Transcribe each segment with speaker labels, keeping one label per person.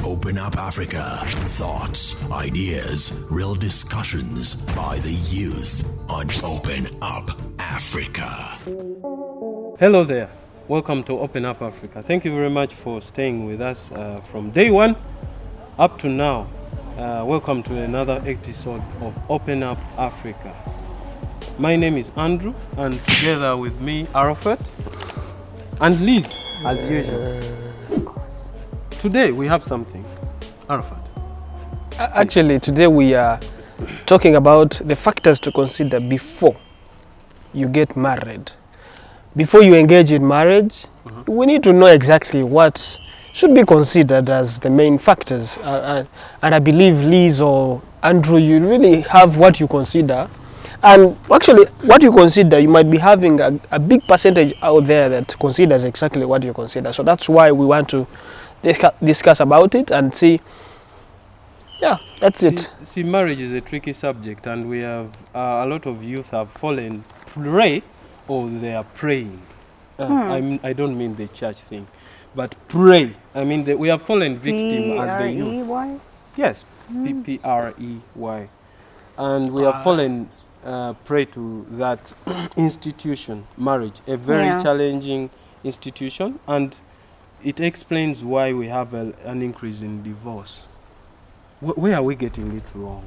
Speaker 1: Open Up Africa. Thoughts, ideas, real discussions by the youth on Open Up Africa.
Speaker 2: Hello there. Welcome to Open Up Africa. Thank you very much for staying with us from day one up to now. Welcome to another episode of Open Up Africa. My name is Andrew, and together with me, Arafat and Liz, as usual. Today we have something. Arafat.
Speaker 3: Actually, today we are talking about the factors to consider before you get married. Before you engage in marriage, we need to know exactly what should be considered as the main factors. And I believe Liz or Andrew, you really have what you consider. And actually, what you consider, you might be having a big percentage out there that considers exactly what you consider. So that's why we want to discuss about it and see. Yeah, that's it.
Speaker 2: See, marriage is a tricky subject, and we have a lot of youth have fallen prey, or they are praying. I don't mean the church thing, but pray. I mean we have fallen victim as the youth.
Speaker 4: P-R-E-Y?
Speaker 2: Yes, P-R-E-Y, and we have fallen prey to that institution, marriage, a very challenging institution, and it explains why we have an increase in divorce. Where are we getting it wrong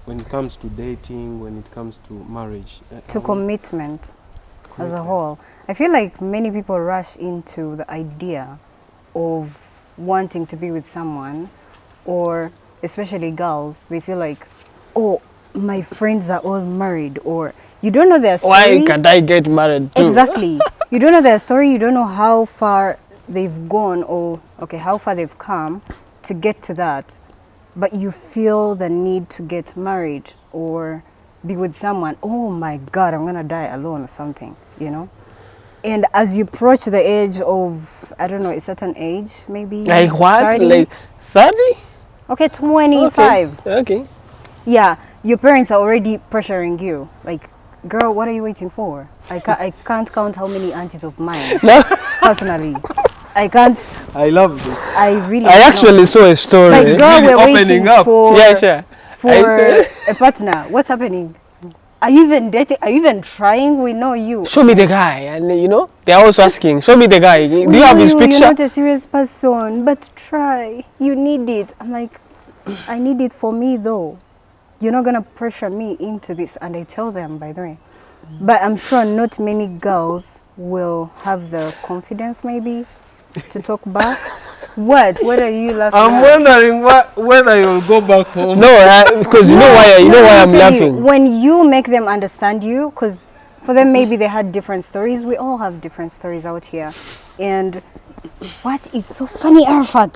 Speaker 2: when it comes to dating, when it comes to marriage?
Speaker 4: To commitment as a whole. I feel like many people rush into the idea of wanting to be with someone, or especially girls, they feel like, oh, my friends are all married, or you don't know their story.
Speaker 3: Why can't I get married too?
Speaker 4: Exactly. You don't know their story, you don't know how far they've gone, or how far they've come to get to that. But you feel the need to get married or be with someone. Oh my God, I'm gonna die alone or something, you know? And as you approach the age of, I don't know, a certain age, maybe.
Speaker 3: Like what?
Speaker 4: 30?
Speaker 3: Like 30?
Speaker 4: Okay, 25.
Speaker 3: Okay.
Speaker 4: Yeah, your parents are already pressuring you. Like, girl, what are you waiting for? I can't count how many aunties of mine, personally. I can't.
Speaker 2: I love this.
Speaker 3: I actually saw a story.
Speaker 4: Like, girl,
Speaker 2: really
Speaker 4: we're waiting
Speaker 2: up.
Speaker 4: for, for
Speaker 3: a
Speaker 4: partner. What's happening? Are you even dating? Are you even trying? We know you.
Speaker 3: Show me the guy. And they're also asking, show me the guy. Do you have his picture?
Speaker 4: You're not a serious person, but try. You need it. I'm like, I need it for me though. You're not going to pressure me into this. And I tell them, by the way. But I'm sure not many girls will have the confidence maybe to talk back. What are you laughing
Speaker 2: I'm wondering whether you'll go back home.
Speaker 3: No, because you know why I'm laughing.
Speaker 4: When you make them understand you, because for them maybe they had different stories. We all have different stories out here. And what is so funny, Arafat?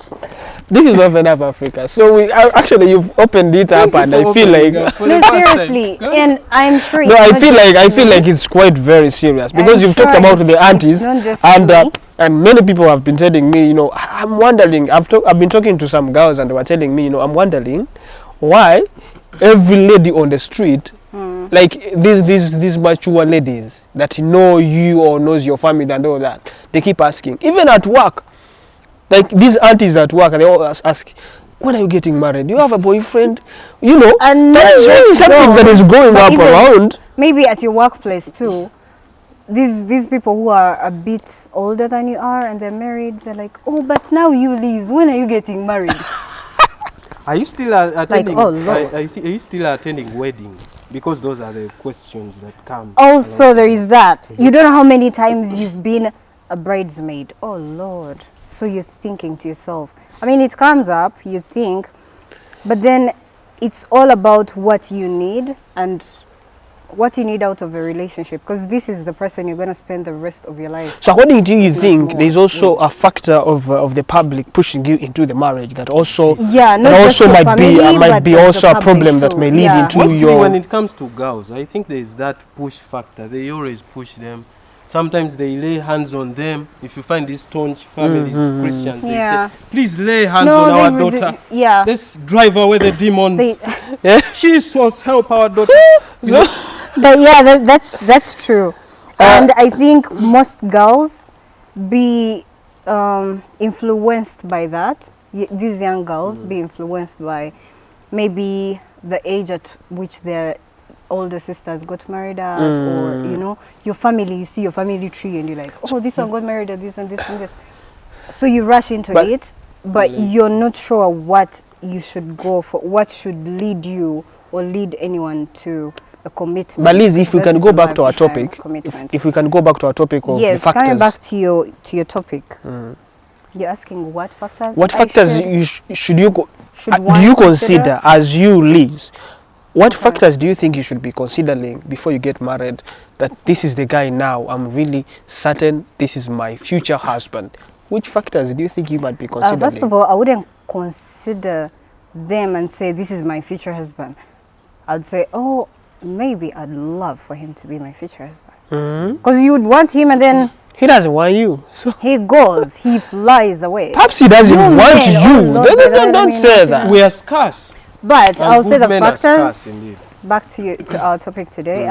Speaker 3: This is Open Up Africa. So you've opened it up, and I feel like
Speaker 4: no, seriously, and I'm sure.
Speaker 3: No, I feel like it's quite very serious because you've talked about the aunties, and many people have been telling me, I'm wondering. I've been talking to some girls, and they were telling me, I'm wondering why every lady on the street, like these mature ladies that know you or knows your family and all that, they keep asking, even at work. Like these aunties at work, they always ask, when are you getting married? Do you have a boyfriend?
Speaker 4: And
Speaker 3: that is really something that is going up around.
Speaker 4: Maybe at your workplace too. These people who are a bit older than you are and they're married, they're like, oh, but now you, Liz, when are you getting married?
Speaker 2: Are you still attending?
Speaker 4: Like, oh, Lord.
Speaker 2: Are you still attending weddings? Because those are the questions that come.
Speaker 4: Also, there is that. You don't know how many times you've been a bridesmaid. Oh, Lord. So you're thinking to yourself. I mean, it comes up, you think, but then it's all about what you need and what you need out of a relationship, because this is the person you're going to spend the rest of your life.
Speaker 3: So according to you, think there's also a factor of the public pushing you into the marriage that also might be also a problem that may lead into
Speaker 2: Mostly when it comes to girls, I think there's that push factor. They always push them. Sometimes they lay hands on them. If you find these staunch families, Christians, they say, please lay hands on our daughter. Let's drive away the demons. Jesus, help our daughter.
Speaker 4: But yeah, that's true. And I think most girls be influenced by that these young girls be influenced by maybe the age at which their older sisters got married at, or you know, your family, you see your family tree and you're like, oh, this one got married at this and this and this. So you rush into it, but you're not sure what you should go for, what should lead you or lead anyone to a commitment.
Speaker 3: But Liz, if we can go back to our topic, if we can go back to our topic of the factors.
Speaker 4: Coming back to your topic. You're asking what factors?
Speaker 3: What factors should you do you consider as you, Liz? What factors do you think you should be considering before you get married? That this is the guy now, I'm really certain this is my future husband. Which factors do you think you might be considering?
Speaker 4: First of all, I wouldn't consider them and say this is my future husband. I'd say, oh, maybe I'd love for him to be my future husband. Because you would want him and then
Speaker 3: he doesn't want you. So
Speaker 4: he goes, he flies away.
Speaker 3: Perhaps he doesn't want you. Don't say that.
Speaker 2: We are scarce.
Speaker 4: But I'll say the
Speaker 2: factors.
Speaker 4: Back to our topic today.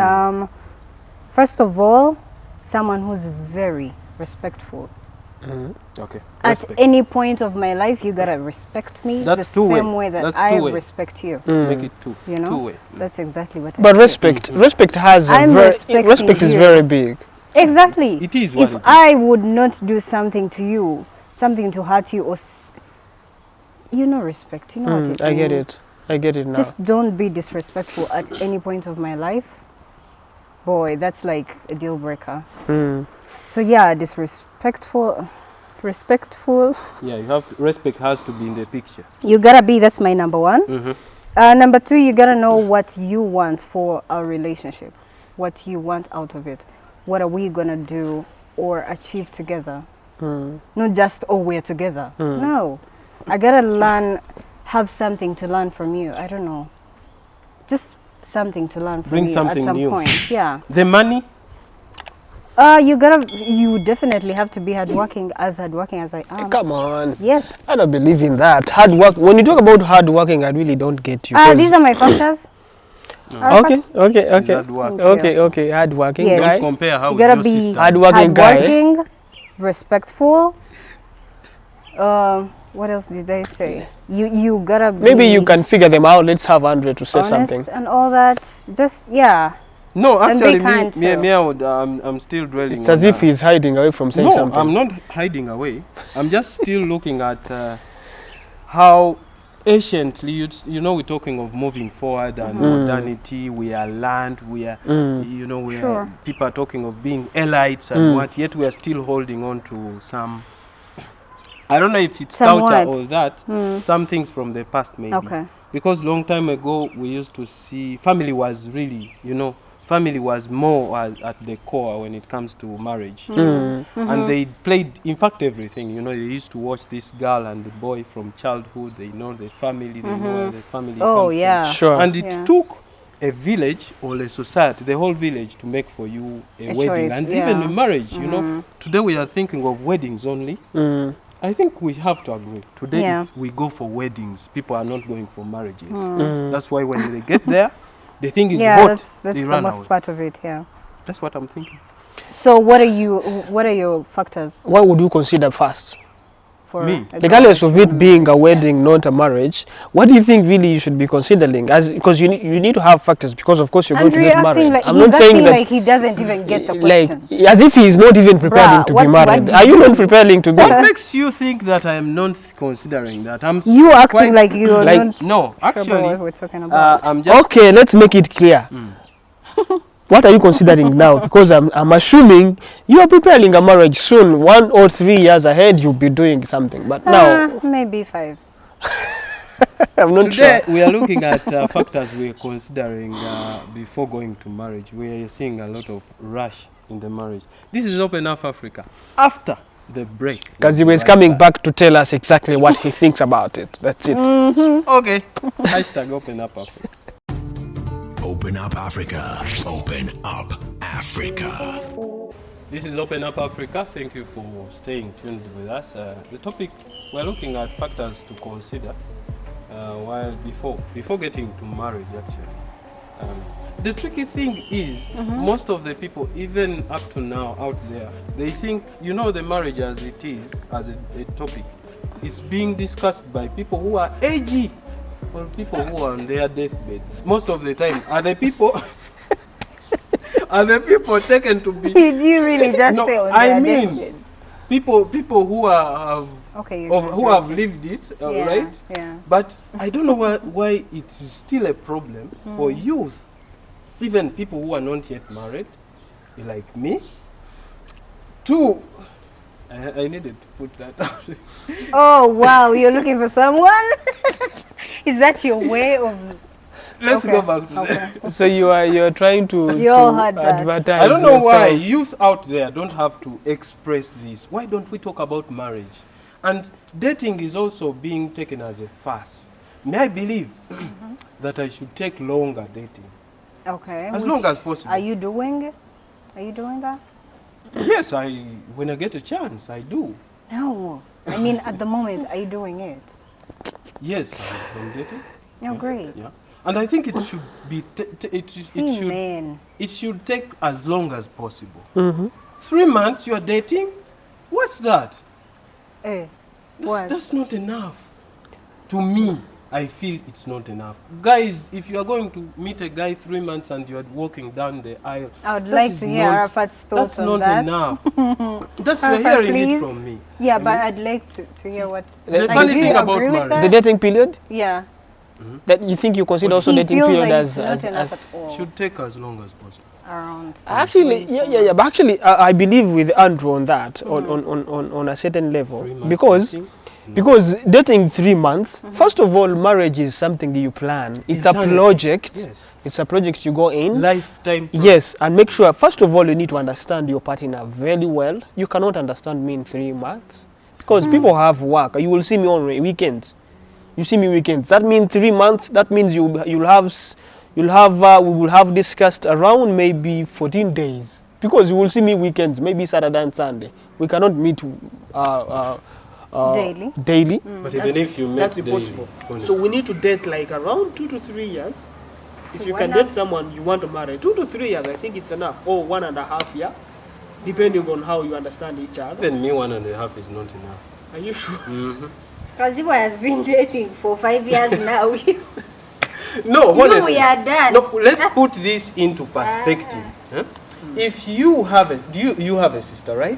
Speaker 4: First of all, someone who's very respectful.
Speaker 2: Okay.
Speaker 4: At any point of my life, you gotta respect me the same way that I respect you.
Speaker 2: Make it two.
Speaker 4: You know,
Speaker 2: two-way.
Speaker 4: That's exactly what.
Speaker 3: But respect has respect is very big.
Speaker 4: Exactly.
Speaker 2: It is what
Speaker 4: if I would not do something to you, something to hurt you, or you know, respect. You know what it means.
Speaker 3: I get it now.
Speaker 4: Just don't be disrespectful at any point of my life. Boy, that's like a deal breaker. So yeah, respectful.
Speaker 2: Yeah, you have respect has to be in the picture.
Speaker 4: You gotta be. That's my number one. Number two, you gotta know what you want for a relationship. What you want out of it. What are we gonna do or achieve together? Not just, oh, we're together. No, I gotta learn. Have something to learn from you. I don't know. Just something to learn from you at some point. Yeah.
Speaker 2: The money?
Speaker 4: You definitely have to be hardworking as I am.
Speaker 3: Come on.
Speaker 4: Yes.
Speaker 3: I don't believe in that. Hard work. When you talk about hard working, I really don't get you.
Speaker 4: These are my factors.
Speaker 3: Okay.
Speaker 2: Hard
Speaker 3: working
Speaker 4: yes.
Speaker 3: guy.
Speaker 2: Compare how
Speaker 4: you gotta be
Speaker 3: hardworking guy.
Speaker 4: Respectful. What else did they say? You gotta be.
Speaker 3: Maybe you can figure them out. Let's have Andre to say
Speaker 4: honest
Speaker 3: something.
Speaker 4: And all that. Just
Speaker 2: No, actually, I'm still dwelling.
Speaker 3: It's as if he's hiding away from saying something.
Speaker 2: No, I'm not hiding away. I'm just still looking at how anciently, you know, we're talking of moving forward and modernity. We are land. We are, you know, people are talking of being elites and what. Yet we are still holding on to some. I don't know if it's culture or that. Some things from the past maybe.
Speaker 4: Okay.
Speaker 2: Because long time ago we used to see family was really, you know, family was more at the core when it comes to marriage. And they played, in fact, everything. You know, they used to watch this girl and the boy from childhood. They know the family, they know where the family comes from.
Speaker 3: Sure.
Speaker 2: And it took a village or a society, the whole village, to make for you a wedding
Speaker 4: choice,
Speaker 2: and even a marriage. You know, today we are thinking of weddings only. I think we have to agree. Today we go for weddings. People are not going for marriages. That's why when they get there, the thing is hot.
Speaker 4: That's the most part of it. Yeah.
Speaker 2: That's what I'm thinking.
Speaker 4: So what are your factors?
Speaker 3: What would you consider first?
Speaker 4: For
Speaker 2: me,
Speaker 3: regardless of it being a wedding, not a marriage, what do you think really you should be considering? Because you need to have factors, because of course you're going to get married.
Speaker 4: I'm not saying that he doesn't even get the question.
Speaker 3: Like as if he is not even preparing to be married. Are you not preparing to be?
Speaker 2: What makes you think that I am not considering that?
Speaker 4: You acting like you're not.
Speaker 2: No, actually,
Speaker 4: sure what we're talking about.
Speaker 2: I'm just
Speaker 3: okay. Let's make it clear. What are you considering now? Because I'm assuming you are preparing a marriage soon. 1 or 3 years ahead, you'll be doing something. But now,
Speaker 4: maybe 5.
Speaker 3: I'm not
Speaker 2: Today,
Speaker 3: sure.
Speaker 2: we are looking at factors we are considering before going to marriage. We are seeing a lot of rush in the marriage. This is Open Up Africa. After the break,
Speaker 3: Kazibwe is coming back to tell us exactly what he thinks about it. That's it.
Speaker 2: Okay. Hashtag Open Up Africa.
Speaker 1: Open Up Africa. Open Up Africa.
Speaker 2: This is Open Up Africa. Thank you for staying tuned with us. The topic, we're looking at factors to consider while before getting to marriage, actually. The tricky thing is, most of the people, even up to now out there, they think, you know, the marriage as it is, as a topic, it's being discussed by people who are aged or people who are on their deathbeds. Most of the time, are the people taken to be?
Speaker 4: Did you really just
Speaker 2: No,
Speaker 4: say on
Speaker 2: I
Speaker 4: their
Speaker 2: mean,
Speaker 4: deathbeds?
Speaker 2: people who are
Speaker 4: Okay,
Speaker 2: who have lived it,
Speaker 4: yeah,
Speaker 2: right?
Speaker 4: Yeah.
Speaker 2: But I don't know why it is still a problem for youth, even people who are not yet married, like me. Two, I needed to put that out.
Speaker 4: Oh wow, you're looking for someone? Is that your way of?
Speaker 2: Let's
Speaker 4: Okay,
Speaker 2: go back to
Speaker 4: okay.
Speaker 2: that.
Speaker 3: So you're trying to,
Speaker 4: You all heard that.
Speaker 3: advertise.
Speaker 2: I don't know why
Speaker 3: yourself.
Speaker 2: youth out there don't have to express this. Why don't we talk about marriage? And dating is also being taken as a farce. May I believe that I should take longer dating?
Speaker 4: Okay.
Speaker 2: As long as possible.
Speaker 4: Are you doing it? Are you doing that?
Speaker 2: Yes, when I get a chance, I do.
Speaker 4: No. I mean, at the moment, are you doing it?
Speaker 2: Yes, I'm dating.
Speaker 4: No, great.
Speaker 2: Yeah. And I think it should be,
Speaker 4: Man.
Speaker 2: it should take as long as possible.
Speaker 3: Mm-hmm.
Speaker 2: 3 months you are dating? What's that?
Speaker 4: Eh. What?
Speaker 2: That's not enough. To me, I feel it's not enough. Guys, if you are going to meet a guy 3 months and you are walking down the aisle,
Speaker 4: I would
Speaker 2: that
Speaker 4: like
Speaker 2: is
Speaker 4: to hear
Speaker 2: not-
Speaker 4: Arafat's thoughts
Speaker 2: That's
Speaker 4: on
Speaker 2: not
Speaker 4: that.
Speaker 2: enough. That's you're
Speaker 4: Arafat,
Speaker 2: hearing
Speaker 4: please.
Speaker 2: it from me.
Speaker 4: Yeah, but I'd like to hear what.
Speaker 3: The
Speaker 4: Like,
Speaker 2: funny
Speaker 4: do you
Speaker 2: thing about
Speaker 4: agree with
Speaker 2: marriage-
Speaker 3: The
Speaker 4: that?
Speaker 3: dating period,
Speaker 4: Yeah.
Speaker 3: that you think you consider also
Speaker 4: He
Speaker 3: dating
Speaker 4: feels
Speaker 3: period
Speaker 4: like
Speaker 3: as,
Speaker 4: it's not enough at all.
Speaker 2: Should take as long as possible.
Speaker 4: Around.
Speaker 3: actually, yeah. But actually, I believe with Andrew on that, on a certain level,
Speaker 2: 3 months
Speaker 3: because
Speaker 2: dating.
Speaker 3: because dating 3 months. First of all, marriage is something you plan. It's a
Speaker 2: Eternity.
Speaker 3: project.
Speaker 2: Yes.
Speaker 3: It's a project you go in.
Speaker 2: Lifetime.
Speaker 3: Yes, and make sure, first of all, you need to understand your partner very well. You cannot understand me in 3 months because people have work. You will see me on weekends. You see me weekends. That means 3 months. That means we will have discussed around maybe 14 days because you will see me weekends, maybe Saturday and Sunday. We cannot meet
Speaker 4: Daily.
Speaker 3: daily.
Speaker 2: But even if you
Speaker 3: That's
Speaker 2: met daily,
Speaker 3: impossible.
Speaker 2: honestly.
Speaker 3: So we need to date like around 2 to 3 years. If
Speaker 4: So
Speaker 3: you
Speaker 4: why
Speaker 3: can
Speaker 4: not?
Speaker 3: date someone you want to marry, 2 to 3 years, I think it's enough. Or 1.5 years, depending on how you understand each other.
Speaker 2: Even me 1.5 is not enough.
Speaker 3: Are you sure?
Speaker 4: Kazibwe has been dating for 5 years now.
Speaker 2: No,
Speaker 4: You,
Speaker 2: honestly.
Speaker 4: we are done.
Speaker 2: No, let's put this into perspective. Huh? If you have you have a sister, right?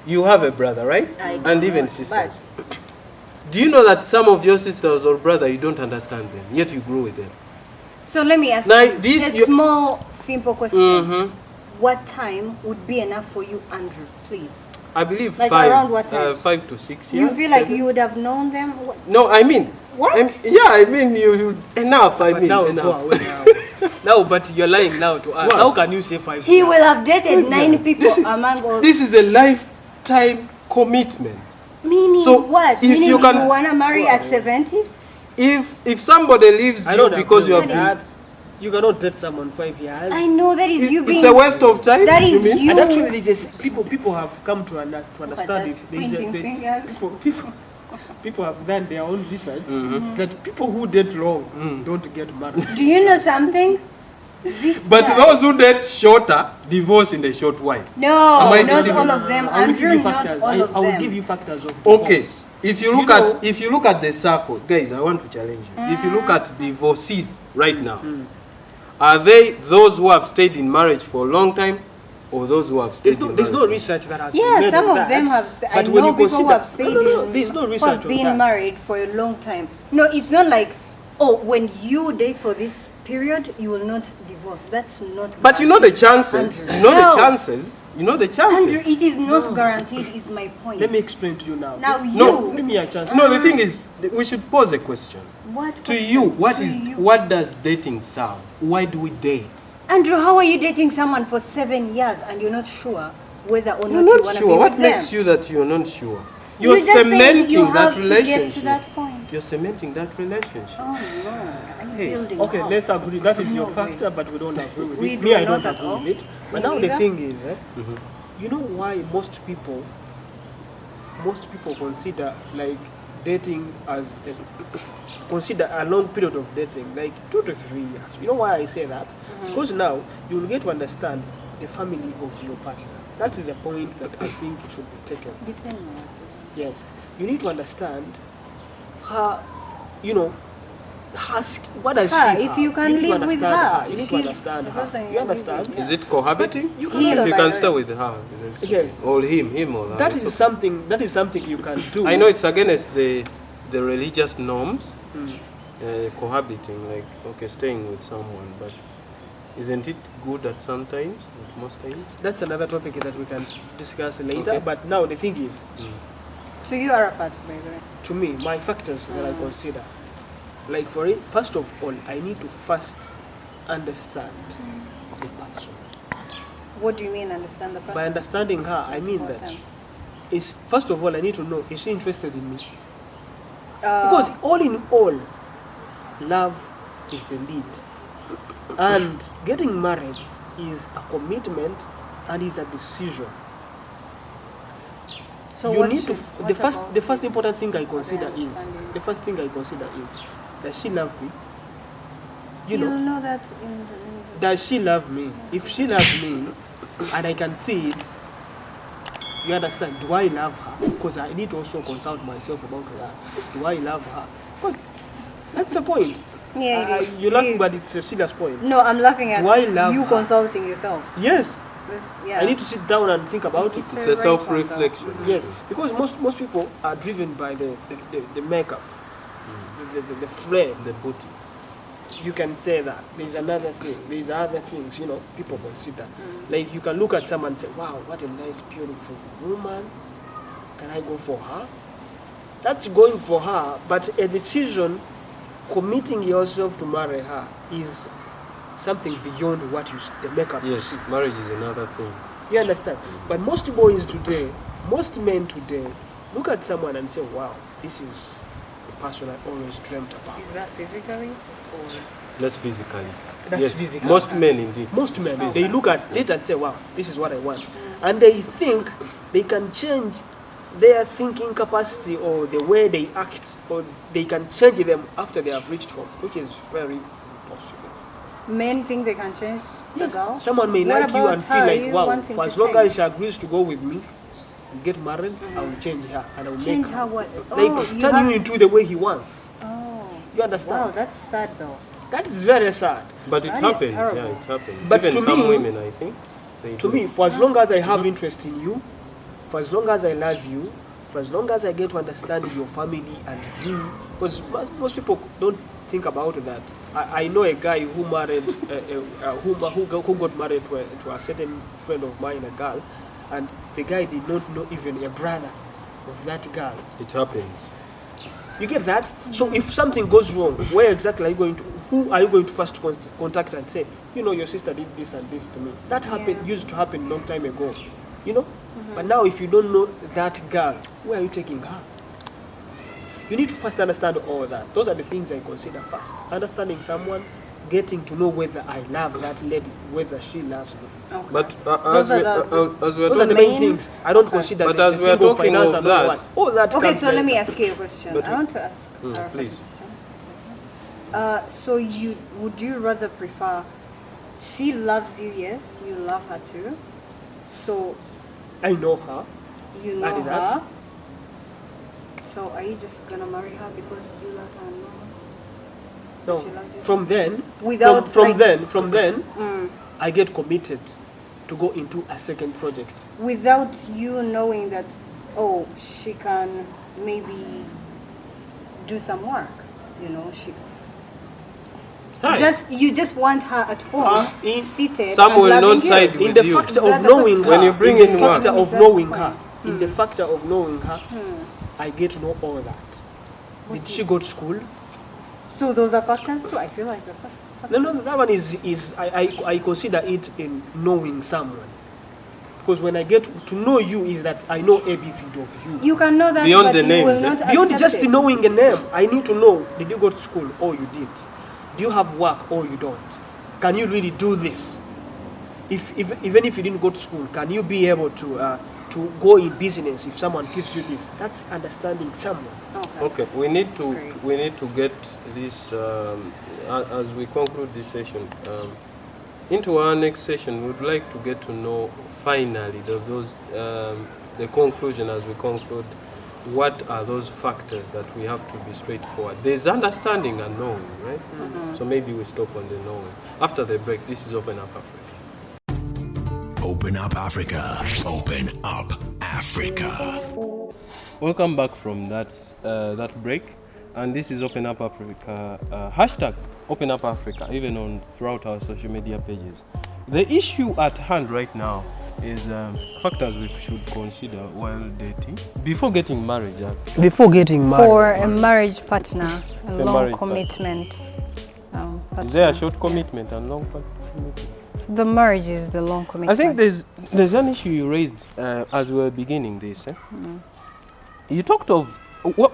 Speaker 2: You have a brother, right?
Speaker 4: I do
Speaker 2: And even
Speaker 4: not,
Speaker 2: sisters. Do you know that some of your sisters or brother you don't understand them, yet you grow with them?
Speaker 4: So let me ask
Speaker 2: Now,
Speaker 4: you
Speaker 2: this
Speaker 4: a
Speaker 2: you-
Speaker 4: small, simple question.
Speaker 2: Mhm.
Speaker 4: What time would be enough for you, Andrew? Please.
Speaker 2: I believe
Speaker 4: Like around what time?
Speaker 2: 5 to 6 years.
Speaker 4: You feel like
Speaker 2: 7.
Speaker 4: you would have known them?
Speaker 2: No, I mean.
Speaker 4: What?
Speaker 2: I mean you enough. I
Speaker 3: But
Speaker 2: mean
Speaker 3: now,
Speaker 2: enough.
Speaker 3: go away now. Now, but you're lying now to us.
Speaker 2: What?
Speaker 3: How can you say 5
Speaker 4: He
Speaker 3: years?
Speaker 4: will have dated 9
Speaker 2: Yes.
Speaker 4: people among all.
Speaker 2: This is a lifetime commitment.
Speaker 4: Meaning
Speaker 2: So,
Speaker 4: what?
Speaker 2: if
Speaker 4: Meaning
Speaker 2: you can-
Speaker 4: wanna marry at 70?
Speaker 2: If somebody leaves
Speaker 3: I
Speaker 2: you
Speaker 3: don't
Speaker 2: because you
Speaker 3: agree
Speaker 2: have
Speaker 3: with that. You cannot date someone 5 years.
Speaker 4: I know that is you being.
Speaker 2: it's a waste of time.
Speaker 4: That
Speaker 2: you
Speaker 4: is
Speaker 2: mean?
Speaker 4: you.
Speaker 3: And actually, just people have come to understand
Speaker 4: that's
Speaker 3: it. There is
Speaker 4: pointing fingers.
Speaker 3: people have done their own research that people who date long don't get married.
Speaker 4: Do you know something? This
Speaker 2: But
Speaker 4: guy-
Speaker 2: those who date shorter divorce in a short while.
Speaker 4: No,
Speaker 2: Am I
Speaker 4: not
Speaker 2: deceiving
Speaker 4: all
Speaker 2: you?
Speaker 4: of them.
Speaker 3: I will give
Speaker 4: Andrew,
Speaker 3: you
Speaker 4: not
Speaker 3: factors.
Speaker 4: all of
Speaker 3: I will
Speaker 4: them.
Speaker 3: give you factors of
Speaker 2: Okay.
Speaker 3: divorce.
Speaker 2: If you
Speaker 3: You
Speaker 2: look
Speaker 3: know-
Speaker 2: at the circle, guys, I want to challenge you. If you look at divorcees right now, are they those who have stayed in marriage for a long time, or those who have stayed in
Speaker 3: There's no
Speaker 2: marriage?
Speaker 3: research that has been
Speaker 4: Yeah,
Speaker 3: made
Speaker 4: some
Speaker 3: on
Speaker 4: of them
Speaker 3: that.
Speaker 4: have. I
Speaker 3: But when
Speaker 4: know
Speaker 3: you
Speaker 4: people who
Speaker 3: consider-
Speaker 4: have stayed
Speaker 3: No,
Speaker 4: in.
Speaker 3: there's no
Speaker 4: who
Speaker 3: research
Speaker 4: have
Speaker 3: on
Speaker 4: been
Speaker 3: that.
Speaker 4: married for a long time. No, it's not like, oh, when you date for this period, you will not divorce. That's not.
Speaker 2: But you know the chances.
Speaker 4: Andrew.
Speaker 2: You know
Speaker 4: No.
Speaker 2: the chances. You know the chances.
Speaker 4: Andrew, it is not guaranteed. Is my point.
Speaker 3: Let me explain to you now.
Speaker 4: Now you.
Speaker 2: No.
Speaker 3: Give me a chance.
Speaker 2: No, the thing is, we should pose a question.
Speaker 4: What
Speaker 2: To
Speaker 4: question?
Speaker 2: you,
Speaker 4: To you.
Speaker 2: what does dating serve? Why do we date?
Speaker 4: Andrew, how are you dating someone for 7 years and you're not sure whether or
Speaker 2: You're
Speaker 4: not you
Speaker 2: not
Speaker 4: want to
Speaker 2: sure.
Speaker 4: be
Speaker 2: What
Speaker 4: with
Speaker 2: makes
Speaker 4: them?
Speaker 2: you that you're not sure?
Speaker 4: You
Speaker 2: You're
Speaker 4: just saying
Speaker 2: cementing
Speaker 4: you
Speaker 2: that
Speaker 4: have to get to
Speaker 2: relationship.
Speaker 4: that point.
Speaker 2: You're cementing that relationship.
Speaker 4: Oh Lord, are you
Speaker 2: Hey,
Speaker 4: building
Speaker 3: Okay,
Speaker 4: a house?
Speaker 3: let's agree. That is
Speaker 4: No
Speaker 3: your
Speaker 4: way.
Speaker 3: factor, but we don't agree with
Speaker 4: We
Speaker 3: it.
Speaker 4: do
Speaker 3: Me, I
Speaker 4: not
Speaker 3: don't
Speaker 4: at
Speaker 3: agree
Speaker 4: all.
Speaker 3: with it. But
Speaker 4: Me
Speaker 3: now the
Speaker 4: neither.
Speaker 3: thing is, you know why most people consider like dating as consider a long period of dating, like 2 to 3 years. You know why I say that? Because now you will get to understand the family of your partner. That is a point that I think should be taken.
Speaker 4: Depending on what
Speaker 3: Yes. You need to understand her, you know, what does
Speaker 4: Her,
Speaker 3: she
Speaker 4: if
Speaker 3: have?
Speaker 4: you can
Speaker 3: need to
Speaker 4: live with
Speaker 3: understand
Speaker 4: her.
Speaker 3: You need to
Speaker 4: She's
Speaker 3: understand
Speaker 4: the
Speaker 3: her.
Speaker 4: person
Speaker 3: You
Speaker 4: you live
Speaker 3: understand?
Speaker 4: with,
Speaker 2: Is it cohabiting?
Speaker 3: But you
Speaker 2: If
Speaker 3: can
Speaker 2: you
Speaker 4: by
Speaker 2: can
Speaker 4: the
Speaker 2: stay
Speaker 4: way.
Speaker 2: with her.
Speaker 3: Yes.
Speaker 2: Or him or her.
Speaker 3: That
Speaker 2: it's
Speaker 3: is
Speaker 2: okay.
Speaker 3: something. That is something you can do.
Speaker 2: I know it's against the religious norms,
Speaker 3: Mm.
Speaker 2: cohabiting, like, okay, staying with someone, but isn't it good at some times, at most times?
Speaker 3: That's another topic that we can discuss later.
Speaker 2: Okay.
Speaker 3: But now the thing is,
Speaker 4: To you, Arafat, by the way.
Speaker 3: to me, my factors that I consider, like for it, first of all, I need to first understand the person.
Speaker 4: What do you mean understand the person?
Speaker 3: By understanding her, I mean that
Speaker 4: Important.
Speaker 3: is first of all, I need to know, is she interested in me?
Speaker 4: Uh,
Speaker 3: Because all in all, love is the lead. And getting married is a commitment and is a decision.
Speaker 4: so
Speaker 3: You
Speaker 4: what
Speaker 3: need to
Speaker 4: should-
Speaker 3: the
Speaker 4: what
Speaker 3: first
Speaker 4: about
Speaker 3: the first important thing I consider is
Speaker 4: understanding?
Speaker 3: the first thing I consider is, does she love me? You
Speaker 4: You'll
Speaker 3: know,
Speaker 4: know that in the
Speaker 3: does she love me? If she loves me and I can see it, you understand, do I love her? Because I need to also consult myself about that. Do I love her? Because that's the point.
Speaker 4: Yeah, it is.
Speaker 3: You're laughing,
Speaker 4: It
Speaker 3: but
Speaker 4: is.
Speaker 3: it's a serious point.
Speaker 4: No, I'm laughing at
Speaker 3: Do I love
Speaker 4: you
Speaker 3: her?
Speaker 4: consulting yourself.
Speaker 3: Yes,
Speaker 4: Yeah.
Speaker 3: I need to sit down and think about it.
Speaker 2: It's
Speaker 4: a
Speaker 2: a
Speaker 4: right
Speaker 2: self-reflection.
Speaker 3: Yes, because most people are driven by the makeup, the flame.
Speaker 2: The booty.
Speaker 3: You can say that. There's another thing. There's other things, you know, people consider. Like you can look at someone and say, wow, what a nice, beautiful woman. Can I go for her? That's going for her, but a decision, committing yourself to marry her is something beyond what the makeup you
Speaker 2: Yes,
Speaker 3: see.
Speaker 2: marriage is another thing.
Speaker 3: You understand? But most boys today, most men today, look at someone and say, wow, this is the person I always dreamt about.
Speaker 4: Is that physically or
Speaker 2: That's physically.
Speaker 3: That's
Speaker 2: yes,
Speaker 3: physical.
Speaker 2: most men indeed.
Speaker 3: Most men, they look at it and say, wow, this is what I want. And they think they can change their thinking capacity or the way they act, or they can change them after they have reached home, which is very impossible.
Speaker 4: men think they can change the
Speaker 3: Yes,
Speaker 4: girl?
Speaker 3: someone may
Speaker 4: What
Speaker 3: like you
Speaker 4: about
Speaker 3: and feel
Speaker 4: her?
Speaker 3: like,
Speaker 4: You
Speaker 3: wow,
Speaker 4: wanting
Speaker 3: for
Speaker 4: to
Speaker 3: as long
Speaker 4: change?
Speaker 3: as she agrees to go with me and get married, I will change her and I will
Speaker 4: Change
Speaker 3: make
Speaker 4: her what?
Speaker 3: like
Speaker 4: Oh, you
Speaker 3: turn
Speaker 4: have-
Speaker 3: you into the way he wants.
Speaker 4: Oh.
Speaker 3: You understand?
Speaker 4: Wow, that's sad though.
Speaker 3: That is very sad.
Speaker 2: But it
Speaker 4: That is
Speaker 2: happens, yeah,
Speaker 4: terrible.
Speaker 2: it happens.
Speaker 3: But
Speaker 2: Even
Speaker 3: to
Speaker 2: some
Speaker 3: me-
Speaker 2: women, I think, they
Speaker 3: To
Speaker 2: do.
Speaker 3: me, for as long as I have interest in you, for as long as I love you, for as long as I get to understand your family and you, because most people don't think about that. I know a guy who married, who got married to a certain friend of mine, a girl, and the guy did not know even a brother of that girl.
Speaker 2: It happens.
Speaker 3: You get that? So if something goes wrong, where exactly are you going to? Who are you going to first contact and say, you know, your sister did this and this to me? That happened used to happen long time ago, you know. But now, if you don't know that girl, where are you taking her? You need to first understand all that. Those are the things I consider first. Understanding someone, getting to know whether I love that lady, whether she loves me.
Speaker 4: Okay.
Speaker 2: But
Speaker 4: Those are the-
Speaker 2: as we are
Speaker 3: Those are the
Speaker 2: talking,
Speaker 3: main things. I don't consider
Speaker 2: But
Speaker 3: the
Speaker 2: as we are
Speaker 3: thing of
Speaker 2: talking
Speaker 3: finance
Speaker 2: of
Speaker 3: and all
Speaker 2: that-
Speaker 3: all that
Speaker 4: Okay,
Speaker 3: comes
Speaker 4: so let me
Speaker 3: later.
Speaker 4: ask you a question.
Speaker 2: But
Speaker 4: I want to ask Arafat
Speaker 2: please.
Speaker 4: a question. So would you rather prefer she loves you, yes, you love her too, so
Speaker 3: I know her.
Speaker 4: you know
Speaker 3: Added that.
Speaker 4: her, so are you just gonna marry her because you love her and know her?
Speaker 3: No,
Speaker 4: She loves you.
Speaker 3: from then,
Speaker 4: Without,
Speaker 3: from
Speaker 4: like-
Speaker 3: then,
Speaker 4: Mm.
Speaker 3: I get committed to go into a second project.
Speaker 4: Without you knowing that, oh, she can maybe do some work, you know, she
Speaker 2: Hi.
Speaker 4: you just want her at home,
Speaker 3: in-
Speaker 4: seated,
Speaker 2: Some
Speaker 4: and
Speaker 2: will
Speaker 4: loving
Speaker 2: not
Speaker 4: you.
Speaker 2: side
Speaker 3: In
Speaker 2: with
Speaker 3: the
Speaker 2: you.
Speaker 3: factor
Speaker 4: Is that
Speaker 3: of
Speaker 4: the
Speaker 3: knowing
Speaker 4: question?
Speaker 3: her,
Speaker 2: When you bring
Speaker 3: in
Speaker 2: in
Speaker 3: the
Speaker 2: work.
Speaker 3: factor of
Speaker 4: Is that
Speaker 3: knowing
Speaker 4: the
Speaker 3: her,
Speaker 4: point?
Speaker 3: in the factor of knowing her, I get to know all that. Did she go to school?
Speaker 4: So those are factors too. I feel like the first.
Speaker 3: No, that one is I consider it in knowing someone. Because when I get to know you, is that I know ABC of you.
Speaker 4: You can know that,
Speaker 2: Beyond
Speaker 4: but
Speaker 2: the
Speaker 4: you
Speaker 2: names,
Speaker 4: will
Speaker 2: eh?
Speaker 4: not
Speaker 3: Beyond
Speaker 4: accept
Speaker 3: just
Speaker 4: it.
Speaker 3: knowing a name, I need to know, did you go to school? Oh, you did. Do you have work? Oh, you don't. Can you really do this? Even if you didn't go to school, can you be able to go in business if someone gives you this? That's understanding someone.
Speaker 2: Okay, we need to
Speaker 4: Great.
Speaker 2: get this as we conclude this session. Into our next session, we'd like to get to know finally those the conclusion as we conclude what are those factors that we have to be straightforward? There's understanding and knowing, right? So maybe we stop on the knowing. After the break, this is Open Up Africa.
Speaker 1: Open Up Africa. Open Up Africa.
Speaker 2: Welcome back from that break, and this is Open Up Africa. Hashtag Open Up Africa, even on throughout our social media pages. The issue at hand right now is factors we should consider while dating before getting married.
Speaker 3: Before getting married.
Speaker 4: For a marriage partner, a
Speaker 2: For a
Speaker 4: long
Speaker 2: marriage
Speaker 4: commitment.
Speaker 2: Is there a short commitment and long commitment?
Speaker 4: The marriage is the long commitment.
Speaker 2: I think there's an issue you raised as we were beginning this. You talked of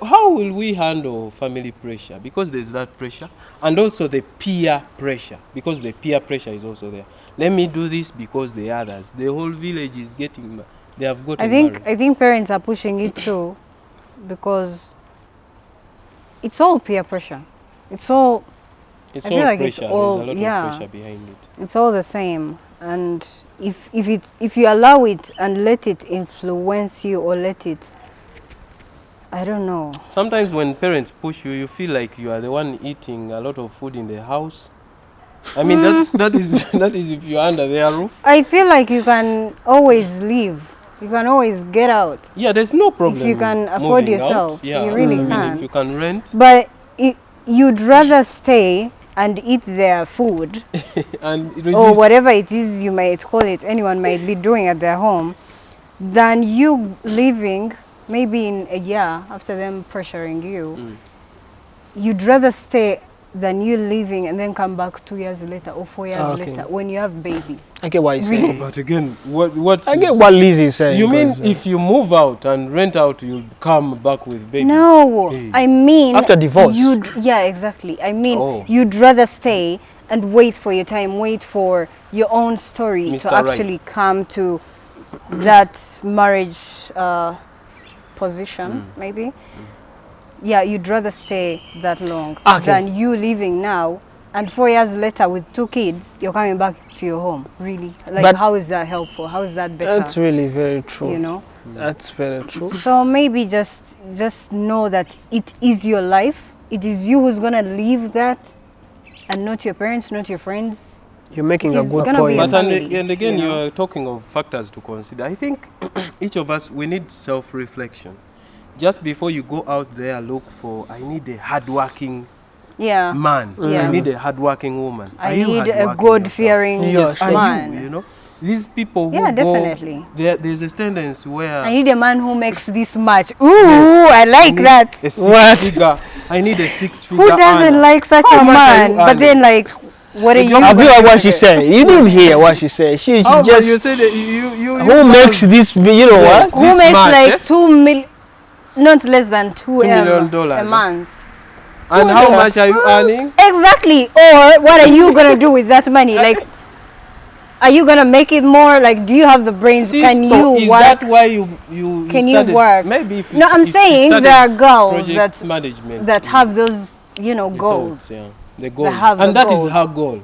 Speaker 2: how will we handle family pressure, because there's that pressure, and also the peer pressure, because the peer pressure is also there. Let me do this because the others, the whole village is getting, they have gotten married.
Speaker 4: I think parents are pushing it too, because it's all peer pressure. It's all
Speaker 2: It's
Speaker 4: I
Speaker 2: all
Speaker 4: feel like
Speaker 2: pressure.
Speaker 4: it's all,
Speaker 2: There's a lot of pressure behind it.
Speaker 4: It's all the same, and if you allow it and let it influence you, or let it, I don't know.
Speaker 2: Sometimes when parents push you, you feel like you are the one eating a lot of food in the house. I mean, that is if you're under their roof.
Speaker 4: I feel like you can always leave. You can always get out.
Speaker 2: Yeah, there's no problem.
Speaker 4: If you can afford yourself,
Speaker 2: out. Yeah,
Speaker 4: you really
Speaker 2: I mean,
Speaker 4: can.
Speaker 2: if you can rent.
Speaker 4: But you'd rather stay and eat their food
Speaker 2: And
Speaker 4: or whatever it is you might call it, anyone might be doing at their home, than you leaving maybe in a year after them pressuring you. You'd rather stay than you leaving and then come back 2 years later or 4 years later when you have babies.
Speaker 3: I get what you're saying.
Speaker 2: But again, what
Speaker 3: I get what Liz is saying.
Speaker 2: you mean if you move out and rent out, you'll come back with babies?
Speaker 4: No,
Speaker 2: Hey.
Speaker 4: I mean
Speaker 3: After divorce.
Speaker 4: Yeah, exactly. I mean,
Speaker 2: Oh.
Speaker 4: you'd rather stay and wait for your time, wait for your own story
Speaker 2: Mr.
Speaker 4: to actually come to that marriage position, maybe. Yeah, you'd rather stay that long than you leaving now, and 4 years later with 2 kids, you're coming back to your home. Really? Like,
Speaker 3: But
Speaker 4: how is that helpful? How is that better?
Speaker 3: That's really very true.
Speaker 4: You know?
Speaker 3: That's very true.
Speaker 4: So maybe just know that it is your life. It is you who's gonna live that, and not your parents, not your friends.
Speaker 3: You're making
Speaker 4: It
Speaker 3: a
Speaker 4: is
Speaker 3: good
Speaker 4: gonna be
Speaker 3: point.
Speaker 4: a
Speaker 2: But
Speaker 4: family,
Speaker 2: and again,
Speaker 4: you know?
Speaker 2: you're talking of factors to consider. I think each of us, we need self-reflection. Just before you go out there, look for, I need a hardworking
Speaker 4: Yeah.
Speaker 2: man.
Speaker 4: Yeah.
Speaker 2: I need a hardworking woman.
Speaker 4: I
Speaker 2: Are you
Speaker 4: need a
Speaker 2: hardworking
Speaker 4: God-fearing
Speaker 2: yourself? Yes,
Speaker 4: man.
Speaker 2: are you know? These people who
Speaker 4: Yeah,
Speaker 2: go,
Speaker 4: definitely.
Speaker 2: there's a tendency where
Speaker 4: I need a man who makes this much. Ooh,
Speaker 2: Yes.
Speaker 4: I like
Speaker 2: need
Speaker 4: that.
Speaker 2: a six-figure. I need a six-figure.
Speaker 4: Who doesn't
Speaker 2: earner.
Speaker 4: like such
Speaker 2: How
Speaker 4: a
Speaker 2: much are you
Speaker 4: man? But then,
Speaker 2: earning?
Speaker 4: like, what are you?
Speaker 3: Have you
Speaker 4: gonna
Speaker 3: heard
Speaker 4: do
Speaker 3: what she
Speaker 4: with it?
Speaker 3: said? You didn't hear what she said. She
Speaker 2: Oh, but you
Speaker 3: just
Speaker 2: said that you
Speaker 3: who makes this? You know
Speaker 2: Yes.
Speaker 3: what?
Speaker 4: Who
Speaker 2: this
Speaker 4: makes
Speaker 2: much,
Speaker 4: like
Speaker 2: eh?
Speaker 4: 2 million, not less than $2
Speaker 2: million,
Speaker 4: a month?
Speaker 2: And how much are you earning?
Speaker 4: Exactly. Or what are you gonna do with that money? Like, are you gonna make it more? Like, do you have the brains? Can
Speaker 2: Sister,
Speaker 4: you
Speaker 2: is
Speaker 4: work?
Speaker 2: that why you
Speaker 4: Can you
Speaker 2: started-
Speaker 4: work?
Speaker 2: Maybe if you
Speaker 4: No, I'm
Speaker 2: if you
Speaker 4: saying
Speaker 2: studied
Speaker 4: there are girls
Speaker 2: project
Speaker 4: that
Speaker 2: management
Speaker 4: that have those,
Speaker 2: the
Speaker 4: goals.
Speaker 2: thoughts, yeah. The goals.
Speaker 4: have
Speaker 2: And
Speaker 4: the
Speaker 2: that is
Speaker 4: goals.
Speaker 2: her goal.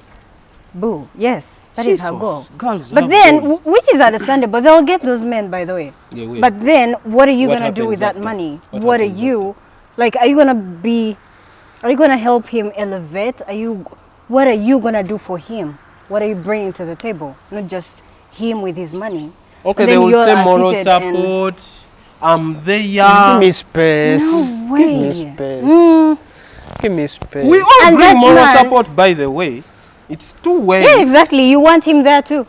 Speaker 4: Boo. Yes, that is her
Speaker 2: Jesus,
Speaker 4: goal.
Speaker 2: Girls
Speaker 4: But
Speaker 2: have
Speaker 4: then,
Speaker 2: goals.
Speaker 4: which is understandable, they'll get those men, by the way.
Speaker 2: Yeah, wait.
Speaker 4: But then, what are you
Speaker 2: What
Speaker 4: gonna do with that
Speaker 2: happens after?
Speaker 4: money?
Speaker 2: What
Speaker 4: What are
Speaker 2: happens
Speaker 4: you, like? Are you gonna help him elevate? What are you gonna do for him? What are you bringing to the table? Not just him with his money.
Speaker 2: Okay,
Speaker 4: And
Speaker 2: they
Speaker 4: then
Speaker 2: will
Speaker 4: you all
Speaker 2: say
Speaker 4: are
Speaker 2: moral
Speaker 4: seated and-
Speaker 2: support. There.
Speaker 3: Give me space.
Speaker 4: No
Speaker 3: Give
Speaker 4: way.
Speaker 3: me space.
Speaker 4: Mm.
Speaker 3: Give me space.
Speaker 2: We all
Speaker 4: And
Speaker 2: bring
Speaker 4: that
Speaker 2: moral
Speaker 4: man-
Speaker 2: support, by the way. It's two ways.
Speaker 4: Yeah, exactly. You want him there too.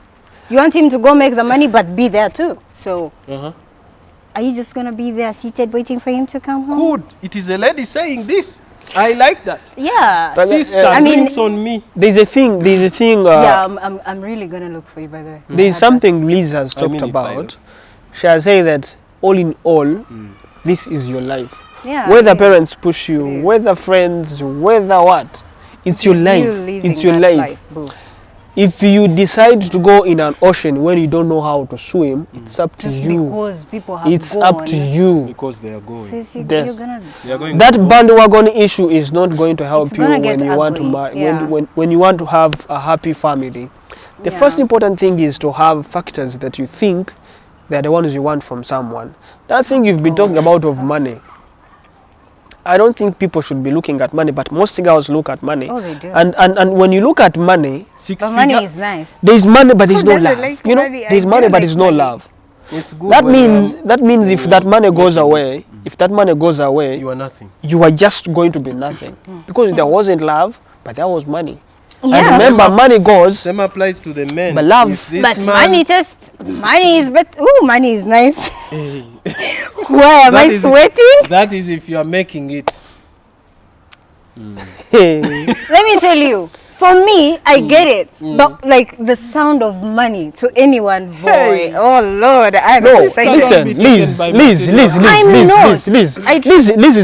Speaker 4: You want him to go make the money, but be there too. So, are you just gonna be there seated waiting for him to come home?
Speaker 2: Good. It is a lady saying this. I like that.
Speaker 4: Yeah.
Speaker 3: But,
Speaker 2: Sister,
Speaker 3: I
Speaker 4: mean-
Speaker 2: drinks on me.
Speaker 3: There's a thing.
Speaker 4: Yeah, I'm really gonna look for you, by the way.
Speaker 3: There's something Liz has
Speaker 2: I
Speaker 3: talked
Speaker 2: mean it, by the way.
Speaker 3: about. She has said that all in all, this is your life.
Speaker 4: Yeah.
Speaker 3: Whether
Speaker 4: yeah.
Speaker 3: parents push you,
Speaker 4: Yeah.
Speaker 3: whether friends, whether what, it's your
Speaker 4: You
Speaker 3: life.
Speaker 4: living
Speaker 3: It's your
Speaker 4: that
Speaker 3: life.
Speaker 4: boo.
Speaker 3: If you decide to go in an ocean when you don't know how to swim, it's up to
Speaker 4: Just
Speaker 3: you.
Speaker 4: because people have
Speaker 3: It's
Speaker 4: gone.
Speaker 3: up to you.
Speaker 2: Because they are going.
Speaker 4: Sis,
Speaker 3: Yes.
Speaker 4: you're gonna.
Speaker 2: They are going.
Speaker 3: That bandwagon issue is not going to help
Speaker 4: It's
Speaker 3: you
Speaker 4: gonna
Speaker 3: when
Speaker 4: get
Speaker 3: you want to
Speaker 4: ugly,
Speaker 3: marry,
Speaker 4: yeah.
Speaker 3: when you want to have a happy family. The
Speaker 4: Yeah.
Speaker 3: first important thing is to have factors that you think they're the ones you want from someone. That thing you've been talking about of money, I don't think people should be looking at money, but most girls look at money.
Speaker 4: Oh, they do.
Speaker 3: And when you look at money,
Speaker 4: But money is nice.
Speaker 3: there's money, but there's
Speaker 4: Who
Speaker 3: no
Speaker 4: doesn't
Speaker 3: love.
Speaker 4: like
Speaker 3: You know,
Speaker 4: money? I
Speaker 3: there's
Speaker 4: do
Speaker 3: money, but
Speaker 4: like
Speaker 3: there's no
Speaker 4: money.
Speaker 3: love.
Speaker 2: It's good.
Speaker 3: That
Speaker 2: when
Speaker 3: means if that money goes away, if that money goes away,
Speaker 2: you are nothing.
Speaker 3: you are just going to be nothing. Because there wasn't love, but there was money.
Speaker 4: Yeah.
Speaker 3: And remember, money goes,
Speaker 2: Same applies to the men.
Speaker 3: But love-
Speaker 2: If this
Speaker 4: But
Speaker 2: man-
Speaker 4: money is but money is nice.
Speaker 2: Hey,
Speaker 4: Why am
Speaker 2: that
Speaker 4: I
Speaker 2: is-
Speaker 4: sweating?
Speaker 2: That is if you are making it.
Speaker 4: Let me tell you. For me, I get it. Like the sound of money to anyone, boy.
Speaker 3: Hey.
Speaker 4: Oh Lord, I'm
Speaker 3: no,
Speaker 4: excited.
Speaker 3: listen,
Speaker 2: Be taken by
Speaker 3: Liz is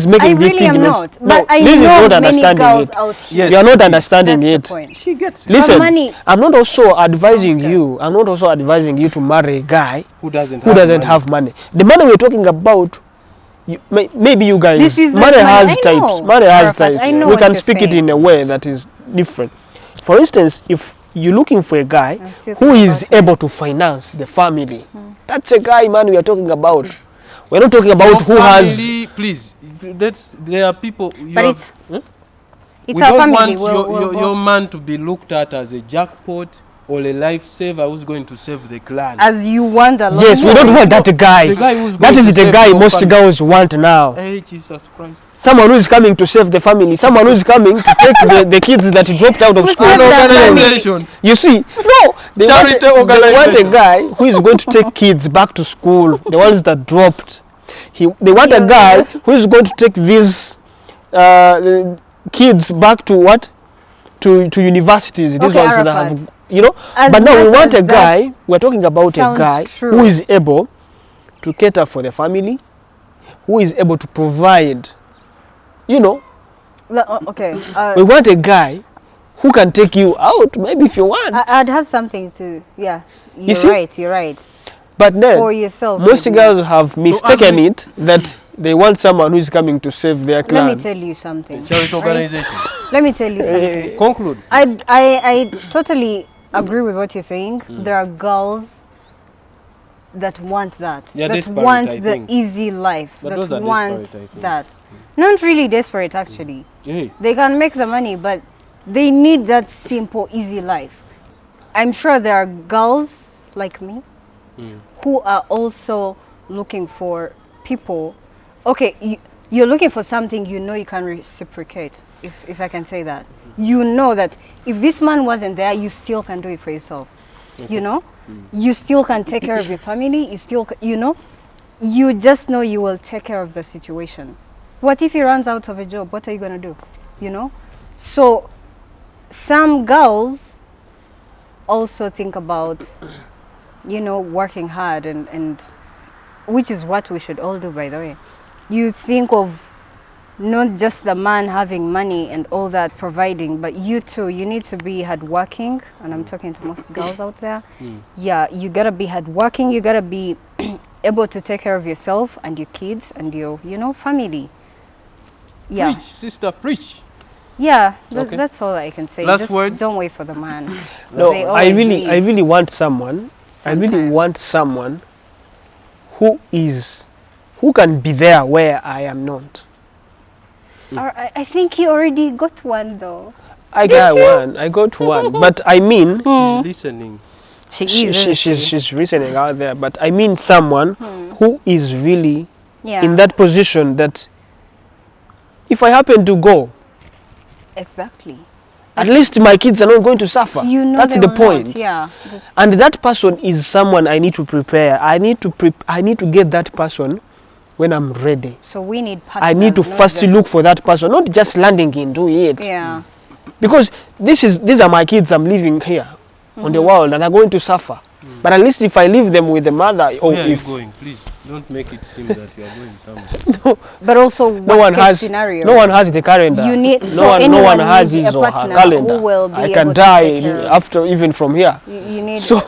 Speaker 4: I
Speaker 3: making
Speaker 4: really am not. But I
Speaker 3: Liz is
Speaker 4: know
Speaker 3: not
Speaker 4: many
Speaker 3: understanding
Speaker 4: girls
Speaker 3: it.
Speaker 4: out here.
Speaker 2: Yes.
Speaker 3: You are not
Speaker 2: That's
Speaker 3: understanding
Speaker 4: That's
Speaker 3: it.
Speaker 4: the point.
Speaker 2: She gets it.
Speaker 3: Listen,
Speaker 4: money
Speaker 3: I'm not also advising
Speaker 4: sounds
Speaker 3: you. I'm not also advising you to marry a guy
Speaker 2: Who doesn't
Speaker 3: who doesn't have money. The money we're talking about, maybe you guys,
Speaker 4: This is
Speaker 3: money
Speaker 4: not money.
Speaker 3: has
Speaker 4: I
Speaker 3: types.
Speaker 4: know,
Speaker 3: Money has
Speaker 4: Arafat,
Speaker 3: types.
Speaker 4: I know
Speaker 3: We
Speaker 4: what
Speaker 3: can
Speaker 4: you're
Speaker 3: speak it
Speaker 4: saying.
Speaker 3: in a way that is different. For instance, if you're looking for a guy
Speaker 4: I'm still
Speaker 3: who
Speaker 4: thinking
Speaker 3: is
Speaker 4: about
Speaker 3: able to finance the family, that's a guy, man, we are talking about. We're not talking about who has.
Speaker 2: Please, there are people.
Speaker 4: But it's
Speaker 2: we
Speaker 4: our
Speaker 2: don't
Speaker 4: family.
Speaker 2: want your man to be looked at as a jackpot or a lifesaver who's going to save the clan.
Speaker 4: as you want a lot
Speaker 3: Yes, we
Speaker 4: more.
Speaker 3: don't want that guy.
Speaker 2: The guy who's
Speaker 3: That
Speaker 2: going
Speaker 3: is
Speaker 2: to
Speaker 3: the
Speaker 2: save
Speaker 3: guy
Speaker 2: your
Speaker 3: most
Speaker 2: family.
Speaker 3: girls want now.
Speaker 2: Hey, Jesus Christ.
Speaker 3: Someone who is coming to save the family. Someone who is coming to take the kids that dropped out of school.
Speaker 4: An
Speaker 2: organization.
Speaker 3: You see, no, they
Speaker 2: Charity
Speaker 3: want a
Speaker 2: organization.
Speaker 3: guy who is going to take kids back to school, the ones that dropped. They want a guy who is going to take these kids back to what? To universities. These
Speaker 4: Okay,
Speaker 3: ones that
Speaker 4: Arafat.
Speaker 3: have, you know.
Speaker 4: As
Speaker 3: But now we
Speaker 4: much
Speaker 3: want
Speaker 4: as
Speaker 3: a guy. We're talking about a
Speaker 4: sounds
Speaker 3: guy
Speaker 4: true.
Speaker 3: who is able to cater for the family, who is able to provide. You know,
Speaker 4: Okay.
Speaker 3: we want a guy who can take you out, maybe if you want.
Speaker 4: I'd have something to. Yeah. You're
Speaker 3: see?
Speaker 4: right. You're right.
Speaker 3: But then,
Speaker 4: For yourself.
Speaker 3: most
Speaker 4: maybe.
Speaker 3: girls have mistaken
Speaker 2: we-
Speaker 3: it that they want someone who is coming to save their
Speaker 4: Let
Speaker 3: clan.
Speaker 4: me tell you something.
Speaker 2: Charity
Speaker 4: right?
Speaker 2: organization.
Speaker 4: Let me tell you something.
Speaker 2: Conclude.
Speaker 4: I totally agree with what you're saying. There are girls that want that.
Speaker 2: They're
Speaker 4: that
Speaker 2: desperate,
Speaker 4: want
Speaker 2: I
Speaker 4: the
Speaker 2: think.
Speaker 4: easy life.
Speaker 2: But
Speaker 4: that
Speaker 2: those are
Speaker 4: want
Speaker 2: desperate, I think.
Speaker 4: that. Not really desperate, actually.
Speaker 2: Hey.
Speaker 4: They can make the money, but they need that simple, easy life. I'm sure there are girls like me who are also looking for people. Okay, you're looking for something you know you can reciprocate, if I can say that. You know that if this man wasn't there, you still can do it for yourself. You know? You still can take care of your family. You still, you know? You just know you will take care of the situation. What if he runs out of a job? What are you going to do? You know? So some girls also think about, you know, working hard and which is what we should all do, by the way. You think of not just the man having money and all that providing, but you too, you need to be hardworking. And I'm talking to most girls out there. Yeah, you gotta be hardworking. You gotta be able to take care of yourself and your kids and your, you know, family. Yeah,
Speaker 2: Preach, sister, preach.
Speaker 4: yeah.
Speaker 2: Okay.
Speaker 4: That's all I can say.
Speaker 2: Last
Speaker 4: Just
Speaker 2: words?
Speaker 4: don't wait for the man.
Speaker 3: No,
Speaker 4: They
Speaker 3: I
Speaker 4: always
Speaker 3: really
Speaker 4: leave
Speaker 3: want someone. I really
Speaker 4: sometimes.
Speaker 3: want someone who can be there where I am not.
Speaker 4: I think he already got one though.
Speaker 3: I got one, but I mean,
Speaker 2: She's listening.
Speaker 3: she's listening out there. But I mean someone who is really
Speaker 4: Yeah.
Speaker 3: in that position that if I happen to go,
Speaker 4: Exactly.
Speaker 3: at least my kids are not going to suffer.
Speaker 4: You know
Speaker 3: That's
Speaker 4: they
Speaker 3: the
Speaker 4: will
Speaker 3: point.
Speaker 4: Not. Yeah. That's-
Speaker 3: And that person is someone I need to prepare. I need to get that person when I'm ready.
Speaker 4: So we need partners.
Speaker 3: I need to
Speaker 4: not
Speaker 3: first
Speaker 4: just-
Speaker 3: look for that person, not just landing into it.
Speaker 4: Yeah.
Speaker 3: Because these are my kids I'm leaving here on the world and are going to suffer. But at least if I leave them with the mother, or
Speaker 2: Where are you
Speaker 3: if
Speaker 2: going? Please don't make it seem that you are going somewhere.
Speaker 4: But also,
Speaker 3: no one has
Speaker 4: scenario.
Speaker 3: no one has the calendar.
Speaker 4: You need-
Speaker 3: no
Speaker 4: so
Speaker 3: one
Speaker 4: anyone
Speaker 3: has
Speaker 4: needs
Speaker 3: his
Speaker 4: a
Speaker 3: or her
Speaker 4: partner
Speaker 3: calendar.
Speaker 4: who will be
Speaker 3: I
Speaker 4: able
Speaker 3: can
Speaker 4: to
Speaker 3: die
Speaker 4: take care of-
Speaker 3: after even from here.
Speaker 4: You need.
Speaker 3: So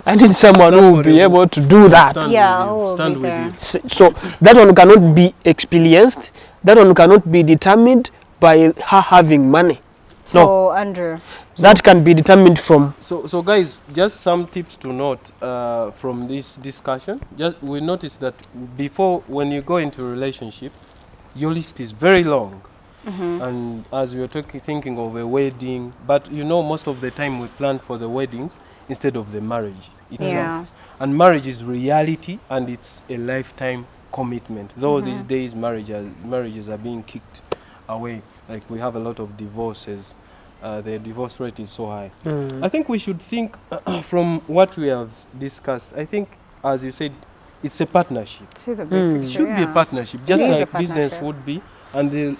Speaker 3: I need someone who will
Speaker 2: Somebody
Speaker 3: be
Speaker 2: who
Speaker 3: able to do that.
Speaker 2: Stand
Speaker 4: Yeah,
Speaker 2: with
Speaker 4: who
Speaker 2: you.
Speaker 4: will
Speaker 2: Stand
Speaker 4: be
Speaker 2: with
Speaker 4: there.
Speaker 2: you.
Speaker 3: So that one cannot be experienced. That one cannot be determined by her having money.
Speaker 4: So, Andrew.
Speaker 3: That can be determined from...
Speaker 2: So guys, just some tips to note from this discussion. We noticed that before, when you go into a relationship, your list is very long. And as we were thinking of a wedding, but you know, most of the time we plan for the weddings instead of the marriage itself.
Speaker 4: Yeah.
Speaker 2: And marriage is reality, and it's a lifetime commitment. Though these days marriages are being kicked away. Like we have a lot of divorces. The divorce rate is so high. I think we should think from what we have discussed. I think, as you said, it's a partnership.
Speaker 4: See the big
Speaker 2: It
Speaker 4: picture,
Speaker 2: should be a partnership, just
Speaker 4: It is a
Speaker 2: like business
Speaker 4: partnership.
Speaker 2: would be. And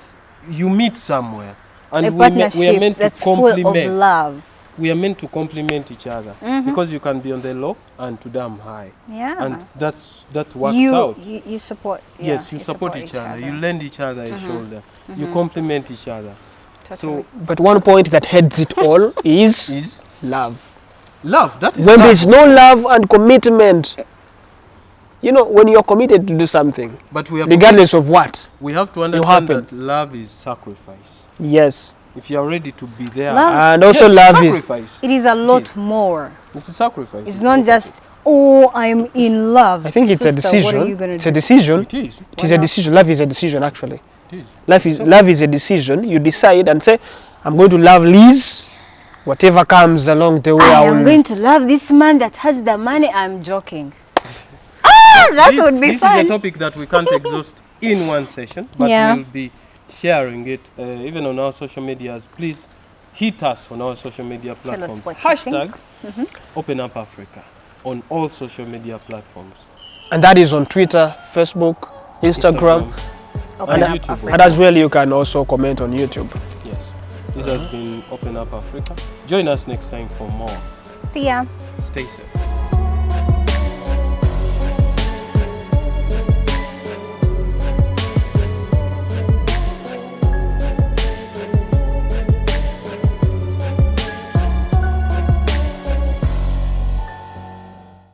Speaker 2: you meet somewhere, and
Speaker 4: A
Speaker 2: we are
Speaker 4: partnership
Speaker 2: meant to
Speaker 4: that's full of
Speaker 2: complement.
Speaker 4: love.
Speaker 2: We are meant to complement each other because you can be on the low and to damn high,
Speaker 4: Yeah.
Speaker 2: and that works
Speaker 4: you,
Speaker 2: out.
Speaker 4: You support.
Speaker 2: Yes,
Speaker 4: yeah,
Speaker 2: you support each other. You lend each other a shoulder. You complement each other.
Speaker 4: Totally.
Speaker 3: But one point that heads it all is love.
Speaker 2: Love. That is
Speaker 3: When
Speaker 2: love.
Speaker 3: there's no love and commitment, you know, when you're committed to do something,
Speaker 2: But we have
Speaker 3: regardless of what,
Speaker 2: we have to understand
Speaker 3: happen.
Speaker 2: that love is sacrifice.
Speaker 3: yes.
Speaker 2: If you are ready to be there,
Speaker 4: Love-
Speaker 3: And also
Speaker 2: yes,
Speaker 3: love is...
Speaker 2: sacrifice.
Speaker 4: It is a lot
Speaker 2: is.
Speaker 4: more.
Speaker 2: It's a sacrifice.
Speaker 4: It's not just, oh, I'm in love.
Speaker 3: I think it's a
Speaker 4: Sister, what are
Speaker 3: decision.
Speaker 4: you gonna
Speaker 3: It's
Speaker 4: do?
Speaker 3: a decision.
Speaker 2: It is.
Speaker 3: It is a decision. Love is a decision, actually.
Speaker 2: It is.
Speaker 3: Love is a decision. You decide and say, I'm going to love Liz. Whatever comes along the way,
Speaker 4: I
Speaker 3: I
Speaker 4: am
Speaker 3: will...
Speaker 4: going to love this man that has the money. I'm joking. That would be
Speaker 2: This
Speaker 4: fun.
Speaker 2: is a topic that we can't exhaust in one session, but
Speaker 4: Yeah.
Speaker 2: we'll be sharing it even on our social medias. Please hit us on our social media
Speaker 4: Tell us
Speaker 2: platforms.
Speaker 4: what you think.
Speaker 2: Hashtag Open Up Africa on all social media platforms.
Speaker 3: And that is on Twitter, Facebook, Instagram.
Speaker 4: Open
Speaker 2: and
Speaker 4: up
Speaker 2: YouTube.
Speaker 4: Africa.
Speaker 3: And as well, you can also comment on YouTube.
Speaker 2: Yes. This has been Open Up Africa. Join us next time for more.
Speaker 4: See ya.
Speaker 2: Stay safe.